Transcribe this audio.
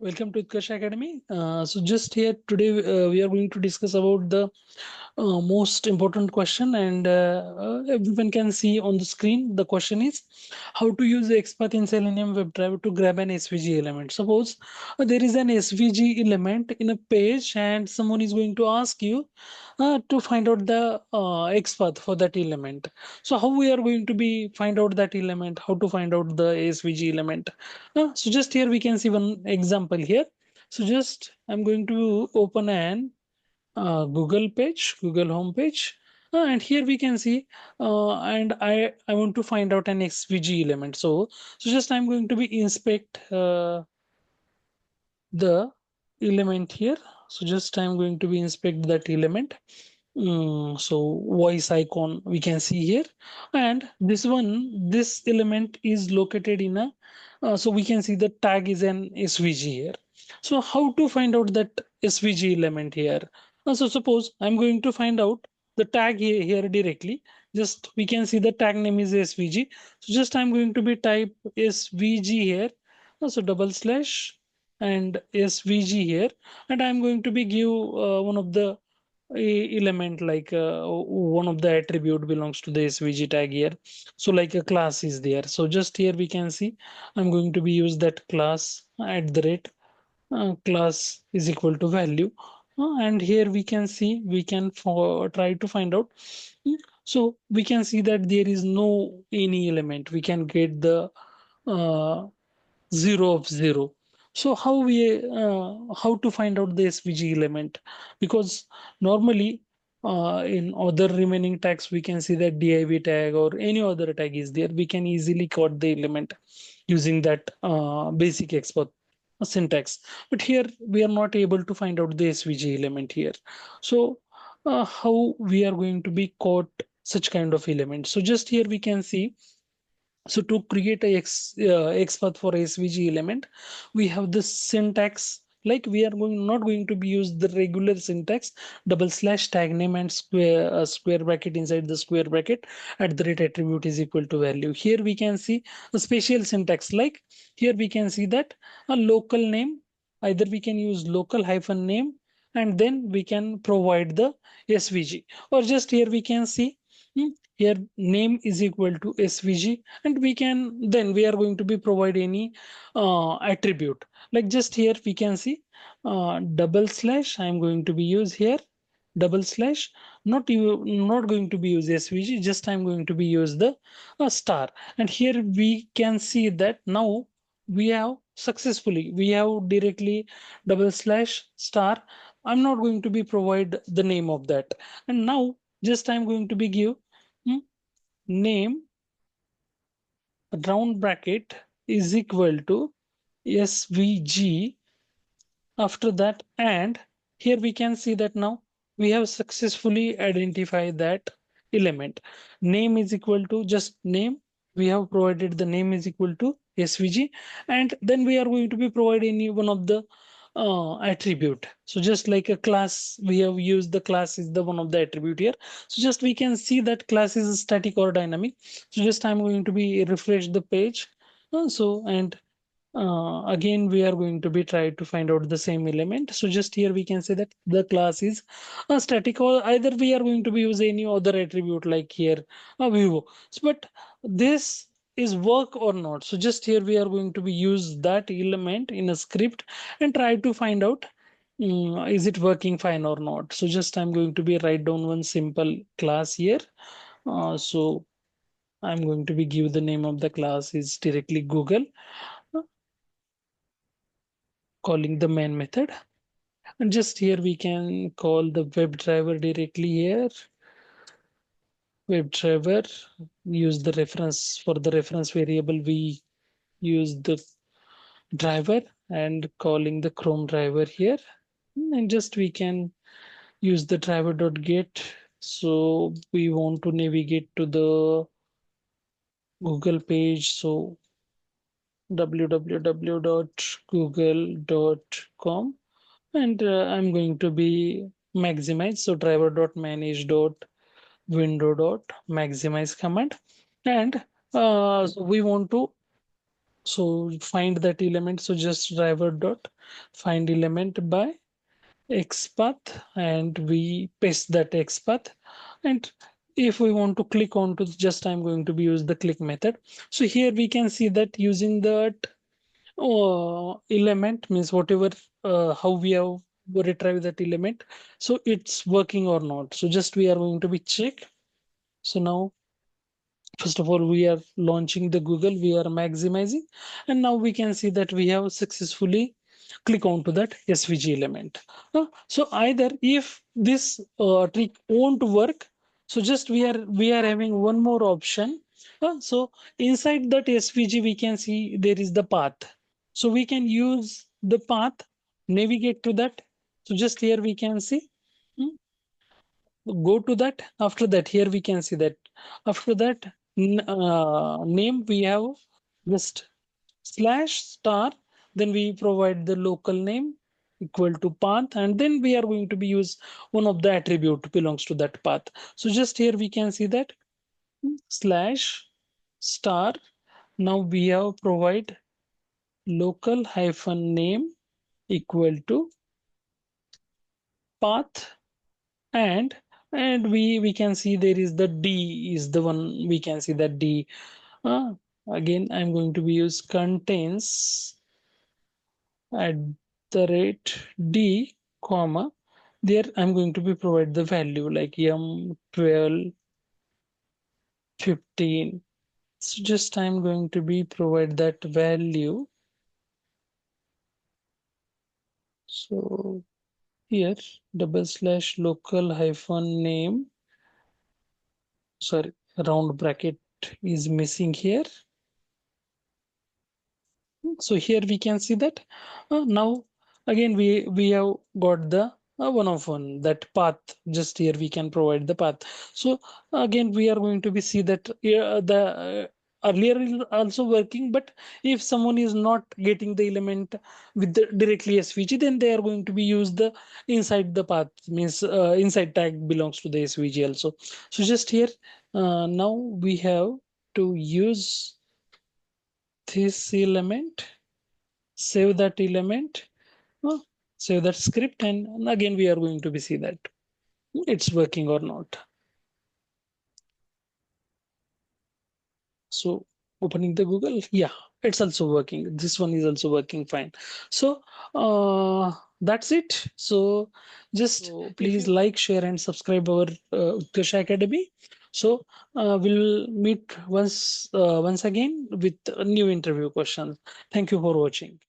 Welcome to Utkarsh Academy. So just here today we are going to discuss about the most important question, and everyone can see on the screen. The question is how to use the XPath in Selenium WebDriver to grab an SVG element. Suppose there is an SVG element in a page, and someone is going to ask you to find out the XPath for that element. So how we are going to be find out that element? How to find out the SVG element? So just here we can see one example here. So just I'm going to open an Google page, Google home page. And here we can see, and I want to find out an SVG element. So just I'm going to be inspect the element here. So just I'm going to be inspect that element. So voice icon we can see here, and this element is located in a so we can see the tag is an SVG here. So how to find out that SVG element here? So suppose I'm going to find out the tag here directly. Just we can see the tag name is SVG. So just I'm going to be type SVG here. So double slash and SVG here, and I'm going to be give one of the element like one of the attribute belongs to the SVG tag here. So like a class is there. So just here we can see I'm going to be use that class at the rate class is equal to value. And here we can see we can try to find out. So we can see that there is no any element. We can get the uh, 0 of 0. So how to find out the SVG element? Because normally in other remaining tags we can see that div tag or any other tag is there. We can easily code the element using that basic export syntax. But here we are not able to find out the SVG element here. So how we are going to be caught such kind of element? So just here we can see, so to create a XPath for SVG element, we have this syntax. Like we are not going to be use the regular syntax double slash tag name and square bracket inside the square bracket at the rate attribute is equal to value. Here we can see a special syntax. Like here we can see that a local name, either we can use local hyphen name and then we can provide the SVG, or just here we can see here name is equal to SVG, and we can then we are going to be provide any attribute. Like just here we can see double slash I'm going to be use here double slash, not going to be use SVG, just I'm going to be use the star. And here we can see that now we have successfully we have directly double slash star. I'm not going to be provide the name of that, and now just I'm going to be give hmm, name round bracket is equal to SVG after that. And here we can see that now we have successfully identified that element. Name is equal to just name. We have provided the name is equal to SVG, and then we are going to be providing any one of the attribute. So just like a class, we have used the class is the one of the attribute here. So just we can see that class is static or dynamic. So just I'm going to be refresh the page. So and again we are going to be try to find out the same element. So just here we can say that the class is static, or either we are going to be use any other attribute like here vivo. So, but this is work or not? So just here we are going to be use that element in a script and try to find out is it working fine or not. So just I'm going to be write down one simple class here. So I'm going to be give the name of the class is directly Google, calling the main method. And just here we can call the WebDriver directly here. WebDriver, use the reference for the reference variable. We use the driver and calling the Chrome driver here. And just we can use the driver.get. So we want to navigate to the Google page. So www.google.com, and I'm going to be maximize. So driver.manage.window.maximize command, and so we want to So find that element. So just driver dot find element by xpath, and we paste that xpath. And if we want to click on to, just I'm going to be use the click method. So here we can see that using that element means whatever how we have retrieve that element, so it's working or not. So just we are going to be check. So now first of all we are launching the Google, we are maximizing, and now we can see that we have successfully click onto that SVG element. So either if this trick won't work, so just we are having one more option. So inside that SVG we can see there is the path, so we can use the path, navigate to that. So just here we can see, hmm, go to that. After that, here we can see that after that name we have just slash star, then we provide the local name equal to path, and then we are going to be use one of the attribute belongs to that path. So just here we can see that slash star. Now we have provide local hyphen name equal to path, and we can see there is the D is the one, we can see that D. Again I'm going to be use contains at the rate D comma, there I'm going to be provide the value like yum 12 15. So just I'm going to be provide that value. So here double slash local hyphen name, sorry, round bracket is missing here. So here we can see that now again we have got the one of one that path. Just here we can provide the path. So again we are going to be see that the earlier is also working, but if someone is not getting the element with the directly SVG, then they are going to be use the inside the path, means inside tag belongs to the SVG also. So just here now we have to use this element, save that element, uh, save that script, and again we are going to be see that it's working or not. So opening the Google, yeah, it's also working. This one is also working fine. So that's it. So just please like, share, and subscribe our Utkarsh Academy. So we'll meet once again with a new interview questions. Thank you for watching.